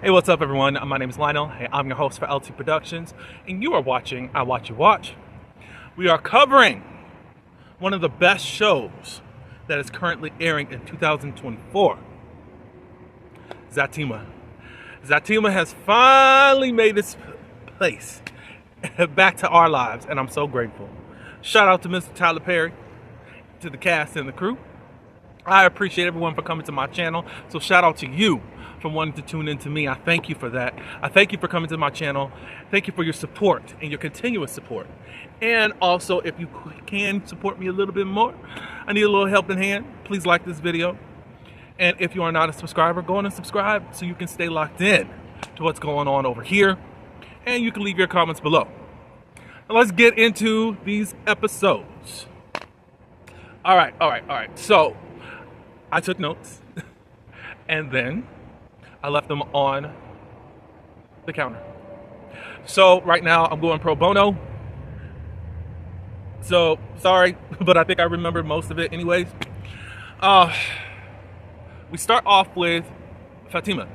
Hey, what's up, everyone? My name is Lionel. Hey, I'm your host for LT Productions, and you are watching I Watch You Watch. We are covering one of the best shows that is currently airing in 2024, Zatima. Zatima has finally made its place back to our lives, and I'm so grateful. Shout out to Mr. Tyler Perry, to the cast and the crew. I appreciate everyone for coming to my channel, so shout out to you for wanting to tune in to me. I thank you for that. I thank you for coming to my channel. Thank you for your support and your continuous support. And also, if you can support me a little bit more, I need a little helping hand. Please like this video. And if you are not a subscriber, go on and subscribe so you can stay locked in to what's going on over here. And you can leave your comments below. Now let's get into these episodes. All right. So I took notes and then I left them on the counter. So right now I'm going pro bono. So sorry, but I think I remembered most of it anyways. We start off with Fatima.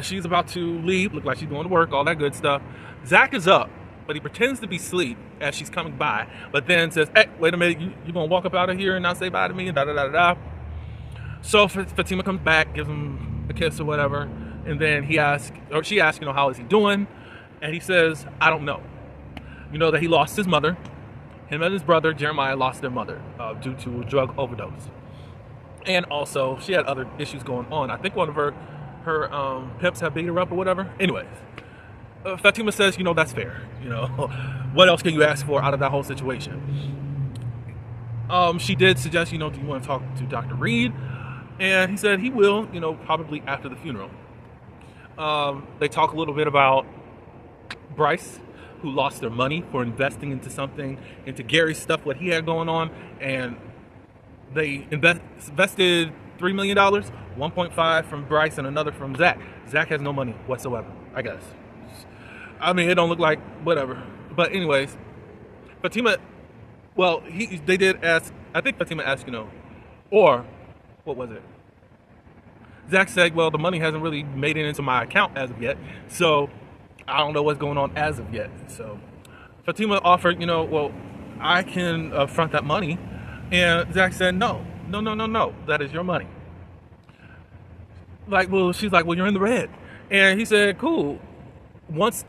She's about to leave, look like she's going to work, all that good stuff. Zach is up, but he pretends to be asleep as she's coming by, but then says, hey, wait a minute, you gonna walk up out of here and not say bye to me, da. So Fatima comes back, gives him a kiss or whatever, and then she asks, how is he doing? And he says, I don't know. You know that he lost his mother. Him and his brother, Jeremiah, lost their mother due to a drug overdose. And also, she had other issues going on. I think one of her pimps had beat her up or whatever. Anyways, Fatima says, that's fair. What else can you ask for out of that whole situation? She did suggest, do you want to talk to Dr. Reed? And he said he will, probably after the funeral. They talk a little bit about Bryce, who lost their money for investing into something, into Gary's stuff, what he had going on, and they invested $3 million, 1.5 from Bryce and another from Zach. Zach has no money whatsoever, I guess. I mean, it don't look like whatever. But anyways, Fatima, well, they did ask, I think Fatima asked, or what was it? Zach said, well, the money hasn't really made it into my account as of yet, so I don't know what's going on as of yet. So Fatima offered, well, I can front that money. And Zach said, no, that is your money. She's like, well, you're in the red. And he said, cool. Once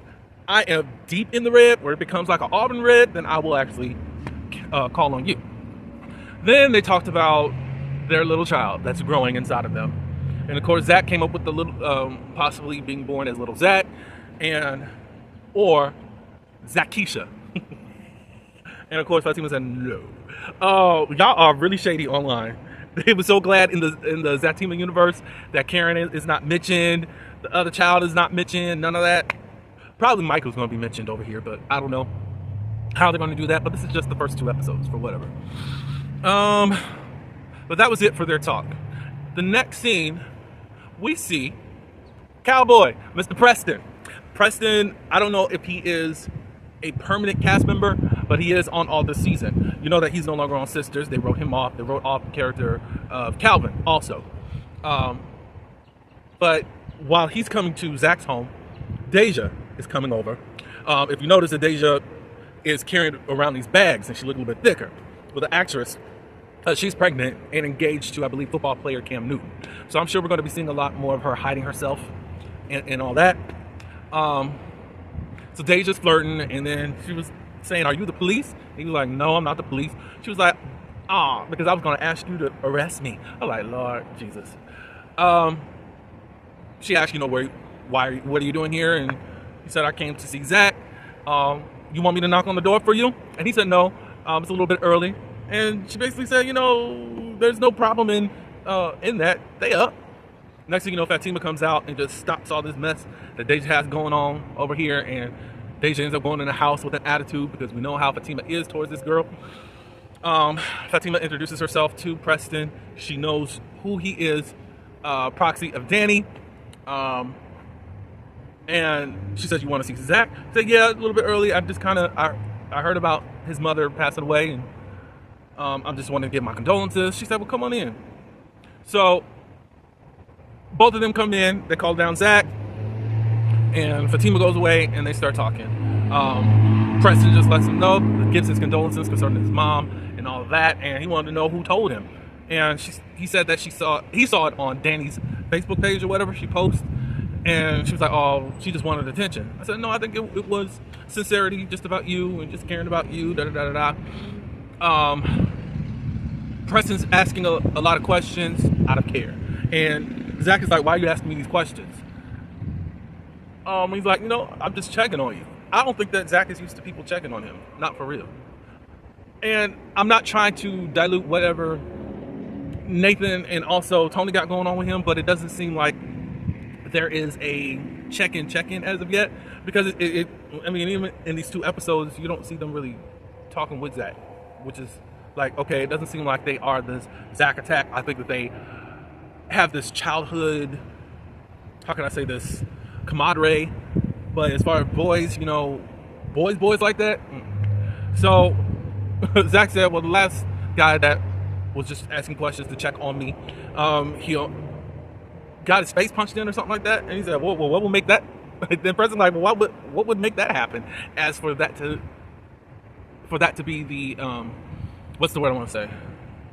I am deep in the red, where it becomes like an auburn red, then I will actually call on you. Then they talked about their little child that's growing inside of them. And of course, Zach came up with the little, possibly being born as little Zach, or Zakisha. And of course, Fatima said no. Oh, y'all are really shady online. They were so glad in the Zatima universe that Karen is not mentioned, the other child is not mentioned, none of that. Probably Michael's going to be mentioned over here, but I don't know how they're going to do that. But this is just the first 2 episodes for whatever. But that was it for their talk. The next scene, we see Cowboy, Mr. Preston. Preston, I don't know if he is a permanent cast member, but he is on all this season. You know that he's no longer on Sisters. They wrote him off. They wrote off the character of Calvin also. But while he's coming to Zach's home, Deja is coming over. If you notice that Deja is carrying around these bags and she looks a little bit thicker. Well, the actress, she's pregnant and engaged to, I believe, football player Cam Newton. So I'm sure we're going to be seeing a lot more of her hiding herself and all that. So Deja's flirting, and then she was saying, are you the police? And he was like, no, I'm not the police. She was like, because I was going to ask you to arrest me. I was like, Lord Jesus. She asked, what are you doing here? And he said, I came to see Zach. You want me to knock on the door for you? And he said, no, it's a little bit early. And she basically said, there's no problem in that. They up. Next thing you know, Fatima comes out and just stops all this mess that Deja has going on over here, and Deja ends up going in the house with an attitude because we know how Fatima is towards this girl. Fatima introduces herself to Preston. She knows who he is, proxy of Danny. And she says, you want to see Zach? I said, yeah, a little bit early. I just I heard about his mother passing away, and I'm just wanting to give my condolences. She said, well, come on in. So both of them come in, they call down Zach, And Fatima goes away, and they start talking. Preston just lets him know, gives his condolences concerning his mom and all of that, and he wanted to know who told him. And he said that he saw it on Danny's Facebook page or whatever she posted, and she was like, "Oh, she just wanted attention." I said, "No, I think it was sincerity, just about you and just caring about you." Da da da da. Preston's asking a lot of questions out of care, and Zach is like, "Why are you asking me these questions?" He's like, "I'm just checking on you." I don't think that Zach is used to people checking on him, not for real. And I'm not trying to dilute whatever Nathan and also Tony got going on with him, but it doesn't seem like there is a check-in as of yet, because even in these 2 episodes, you don't see them really talking with Zach, which is like, okay, it doesn't seem like they are this Zach attack. I think that they have this childhood, how can I say this, camaraderie, but as far as boys, boys like that. So Zach said, well, the last guy that was just asking questions to check on me, he got his face punched in or something like that, and he said, well, what will make that? Then President's like, well, what would make that happen? As for that to be the what's the word I want to say?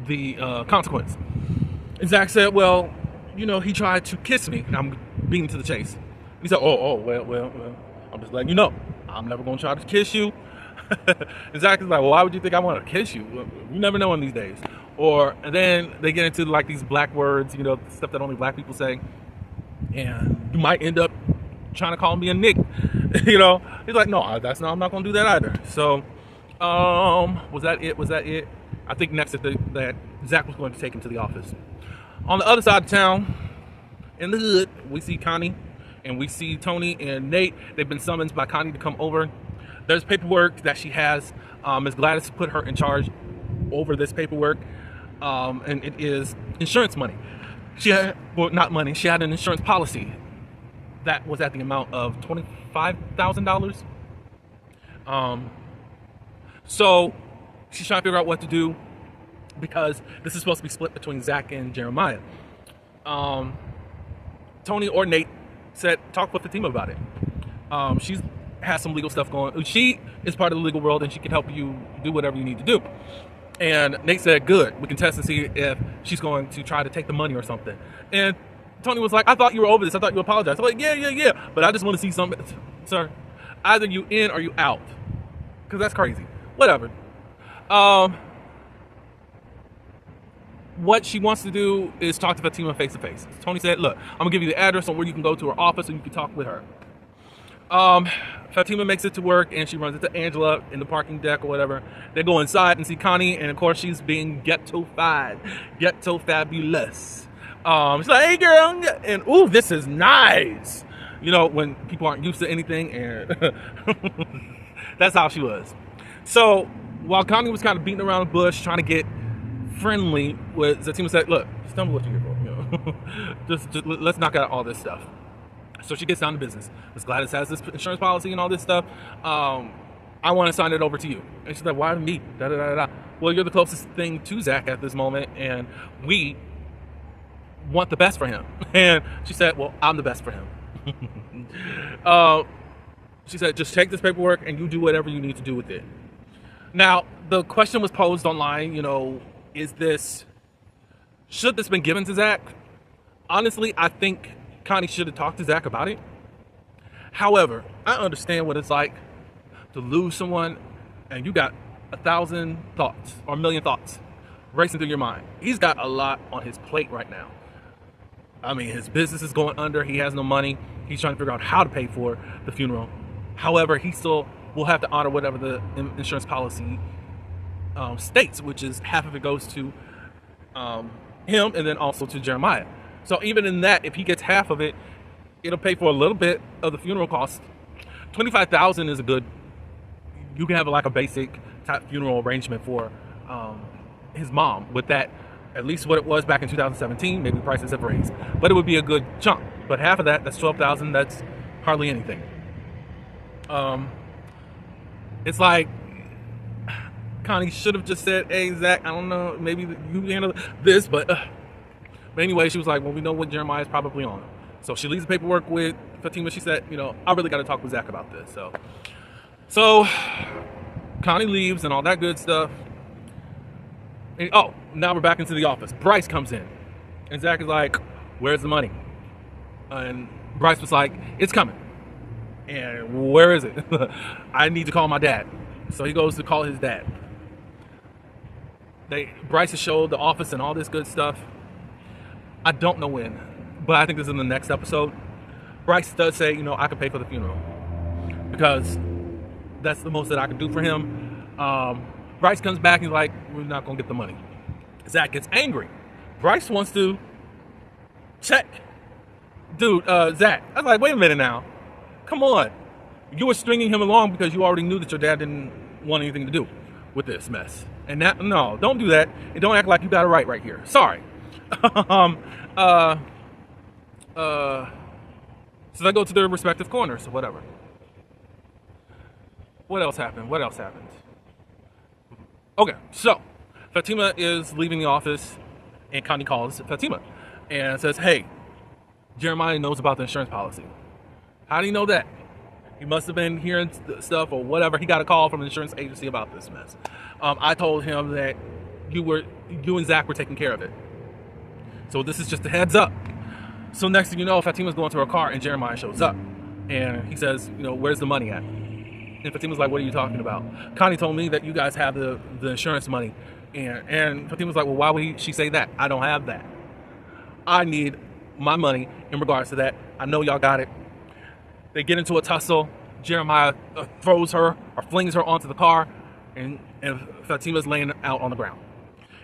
The consequence. And Zach said, well, he tried to kiss me. I'm beating to the chase. He said, well, I'm just letting you know, I'm never going to try to kiss you. And Zach is like, well, why would you think I want to kiss you? You never know in these days. And then they get into like these black words, stuff that only black people say. And you might end up trying to call me a Nick. He's like, no, I'm not going to do that either. So, was that it? I think next that Zach was going to take him to the office. On the other side of town, in the hood, we see Connie and we see Tony and Nate. They've been summoned by Connie to come over. There's paperwork that she has. Ms. Gladys put her in charge over this paperwork, and it is insurance money. She had an insurance policy that was at the amount of $25,000. So she's trying to figure out what to do, because this is supposed to be split between Zach and Jeremiah. Tony or Nate said, talk with Fatima about it. She has some legal stuff going. She is part of the legal world, and she can help you do whatever you need to do. And Nate said, good, we can test and see if she's going to try to take the money or something. And Tony was like, I thought you were over this. I thought you apologized. I'm like, yeah. But I just want to see something. Sir, either you in or you out. Because that's crazy. Whatever. What she wants to do is talk to Fatima face to face. Tony said, look, I'm going to give you the address on where you can go to her office so you can talk with her. Fatima makes it to work, and she runs into Angela in the parking deck or whatever. They go inside and see Connie, and of course she's being ghetto-fied, ghetto-fabulous. She's like, hey girl, and ooh, this is nice. When people aren't used to anything, and that's how she was. So while Connie was kind of beating around the bush, trying to get friendly with Zatima, said, look, just tell me what you're here for. Just let's knock out all this stuff. So she gets down to business. Ms. Gladys has this insurance policy and all this stuff. I want to sign it over to you. And she's like, why me? Da, da, da, da. Well, you're the closest thing to Zach at this moment, and we want the best for him. And she said, well, I'm the best for him. She said, just take this paperwork and you do whatever you need to do with it. Now, the question was posed online, should this been given to Zach? Honestly, I think Connie should have talked to Zach about it. However, I understand what it's like to lose someone and you got 1,000 thoughts or 1,000,000 thoughts racing through your mind. He's got a lot on his plate right now. I mean, his business is going under. He has no money. He's trying to figure out how to pay for the funeral. However, he still will have to honor whatever the insurance policy states, which is half of it goes to him and then also to Jeremiah. So even in that, if he gets half of it, it'll pay for a little bit of the funeral cost. $25,000 is a good, you can have like a basic type funeral arrangement for his mom with that, at least what it was back in 2017. Maybe prices have raised, but it would be a good chunk. But half of that, that's $12,000. That's hardly anything. It's like Connie should have just said, hey, Zach, I don't know, maybe you handle this, but anyway, she was like, well, we know what Jeremiah is probably on. So she leaves the paperwork with Fatima, she said, I really got to talk with Zach about this. So Connie leaves and all that good stuff. And, now we're back into the office. Bryce comes in. And Zach is like, where's the money? And Bryce was like, it's coming. And where is it? I need to call my dad. So he goes to call his dad. Bryce has showed the office and all this good stuff. I don't know when, but I think this is in the next episode. Bryce does say, I can pay for the funeral because that's the most that I can do for him. Bryce comes back and he's like, we're not going to get the money. Zach gets angry. Bryce wants to check. Dude, Zach, I was like, wait a minute now. Come on. You were stringing him along because you already knew that your dad didn't want anything to do with this mess. And no, don't do that. And don't act like you got it right here. Sorry. So they go to their respective corners or whatever. What else happened? Okay, so Fatima is leaving the office and Connie calls Fatima and says, hey, Jeremiah knows about the insurance policy. How do you know that? He must have been hearing stuff or whatever. He got a call from the insurance agency about this mess. I told him that you and Zach were taking care of it. So this is just a heads up. So next thing you know, Fatima's going to her car and Jeremiah shows up. And he says, where's the money at? And Fatima's like, what are you talking about? Connie told me that you guys have the insurance money. And Fatima's like, well, why would she say that? I don't have that. I need my money in regards to that. I know y'all got it. They get into a tussle. Jeremiah throws her or flings her onto the car. And Fatima's laying out on the ground.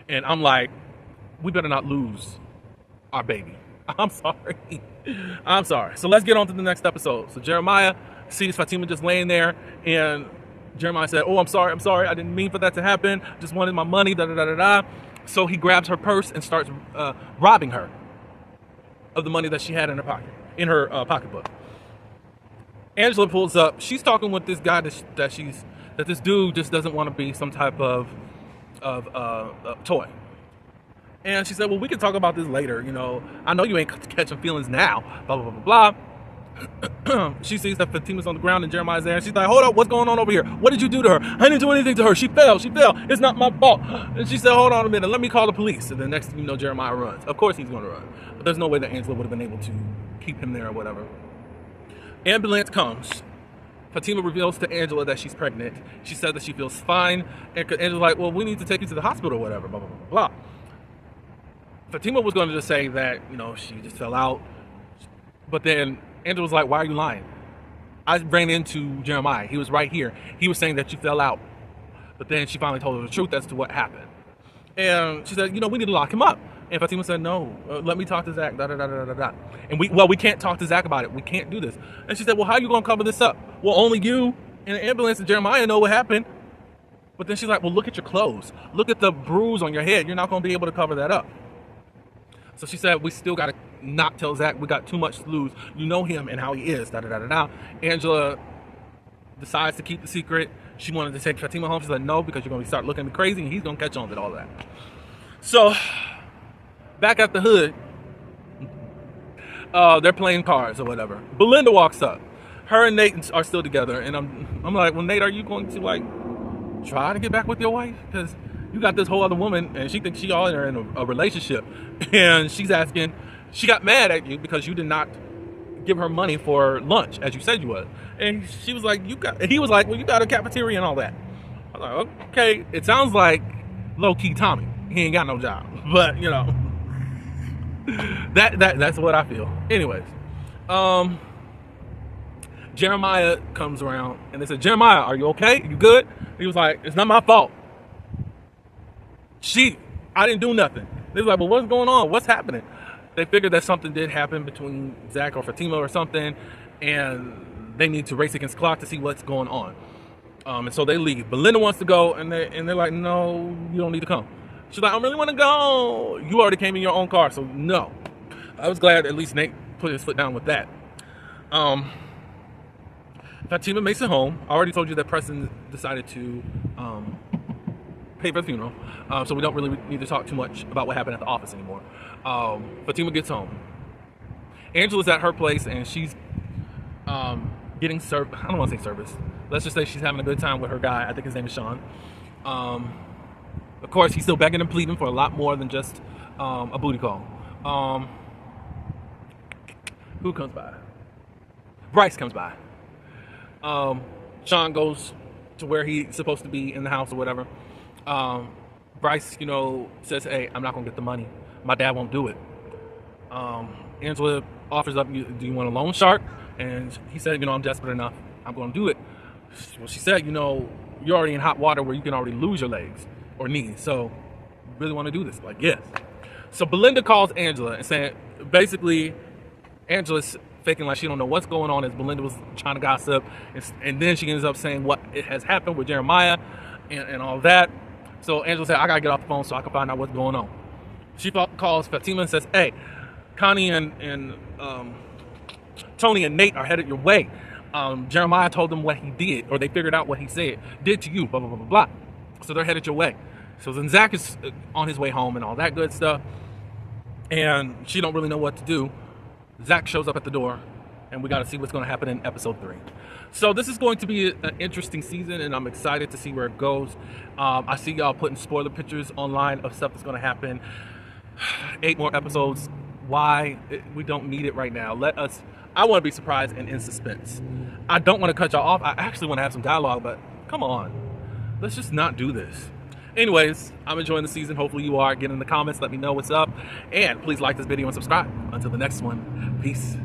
And I'm like, we better not lose our baby. I'm sorry. So let's get on to the next episode. So Jeremiah sees Fatima just laying there, and Jeremiah said, I'm sorry. I didn't mean for that to happen. Just wanted my money, da-da-da-da-da. So he grabs her purse and starts robbing her of the money that she had in her pocketbook. Angela pulls up. She's talking with this guy that this dude just doesn't want to be some type of toy. And she said, well, we can talk about this later. I know you ain't catching feelings now. Blah, blah, blah, blah. She sees that Fatima's on the ground and Jeremiah's there. And she's like, hold up, what's going on over here? What did you do to her? I didn't do anything to her. She fell. It's not my fault. And she said, hold on a minute. Let me call the police. And the next thing you know, Jeremiah runs. Of course he's going to run. But there's no way that Angela would have been able to keep him there or whatever. Ambulance comes. Fatima reveals to Angela that she's pregnant. She said that she feels fine. And Angela's like, well, we need to take you to the hospital or whatever. Blah, blah, blah, blah. Fatima was going to just say that, she just fell out. But then Angela was like, why are you lying? I ran into Jeremiah. He was right here. He was saying that you fell out. But then she finally told her the truth as to what happened. And she said, we need to lock him up. And Fatima said, no, let me talk to Zach, da-da-da-da-da-da. And we can't talk to Zach about it. We can't do this. And she said, well, how are you going to cover this up? Well, only you and the ambulance and Jeremiah know what happened. But then she's like, well, look at your clothes. Look at the bruise on your head. You're not going to be able to cover that up. So she said, we still got to not tell Zach. We got too much to lose. You know him and how he is, da-da-da-da-da. Angela decides to keep the secret. She wanted to take Fatima home. She said, no, because you're going to start looking crazy and he's going to catch on to all that. So back at the hood, they're playing cards or whatever. Belinda walks up. Her and Nate are still together. And I'm like, well, Nate, are you going to try to get back with your wife? Because you got this whole other woman and she thinks she all in a relationship. And she's asking, she got mad at you because you did not give her money for lunch as you said you would. And he was like, well, you got a cafeteria and all that. I was like, okay, it sounds like low-key Tommy. He ain't got no job. But, that's what I feel. Anyways, Jeremiah comes around and they said, Jeremiah, are you okay? You good? He was like, it's not my fault. I didn't do nothing. They was like, well, what's going on? What's happening? They figured that something did happen between Zach or Fatima or something, and they need to race against the clock to see what's going on. And so they leave. Belinda wants to go, and they're like, no, you don't need to come. She's like, I really want to go. You already came in your own car, so no. I was glad at least Nate put his foot down with that. Fatima makes it home. I already told you that Preston decided to pay for the funeral, so we don't really need to talk too much about what happened at the office anymore. Fatima gets home. Angela's at her place, and she's getting served. I don't want to say service. Let's just say she's having a good time with her guy. I think his name is Sean. Of course, he's still begging and pleading for a lot more than just a booty call. Who comes by? Bryce comes by. Sean goes to where he's supposed to be in the house or whatever. Bryce, says, "Hey, I'm not gonna get the money. My dad won't do it." Angela offers up, "Do you want a loan shark?" And he said, "I'm desperate enough. I'm gonna do it." Well, she said, "You're already in hot water where you can already lose your legs or knees. So, you really want to do this?" Like, yes. So Belinda calls Angela and saying, basically, Angela's faking like she don't know what's going on as Belinda was trying to gossip, and then she ends up saying what has happened with Jeremiah and all that. So Angela said, "I gotta get off the phone so I can find out what's going on." She calls Fatima and says, "Hey, Connie and Tony and Nate are headed your way. Jeremiah told them what he did, or they figured out what he did to you, blah, blah, blah, blah, blah. So they're headed your way." So then Zach is on his way home and all that good stuff, and she don't really know what to do. Zach shows up at the door, and we got to see what's going to happen in episode 3. So this is going to be an interesting season, and I'm excited to see where it goes. I see y'all putting spoiler pictures online of stuff that's going to happen. 8 more episodes. Why? We don't need it right now. I want to be surprised and in suspense. I don't want to cut y'all off. I actually want to have some dialogue, but come on. Let's just not do this. Anyways, I'm enjoying the season. Hopefully you are. Get in the comments. Let me know what's up. And please like this video and subscribe. Until the next one, peace.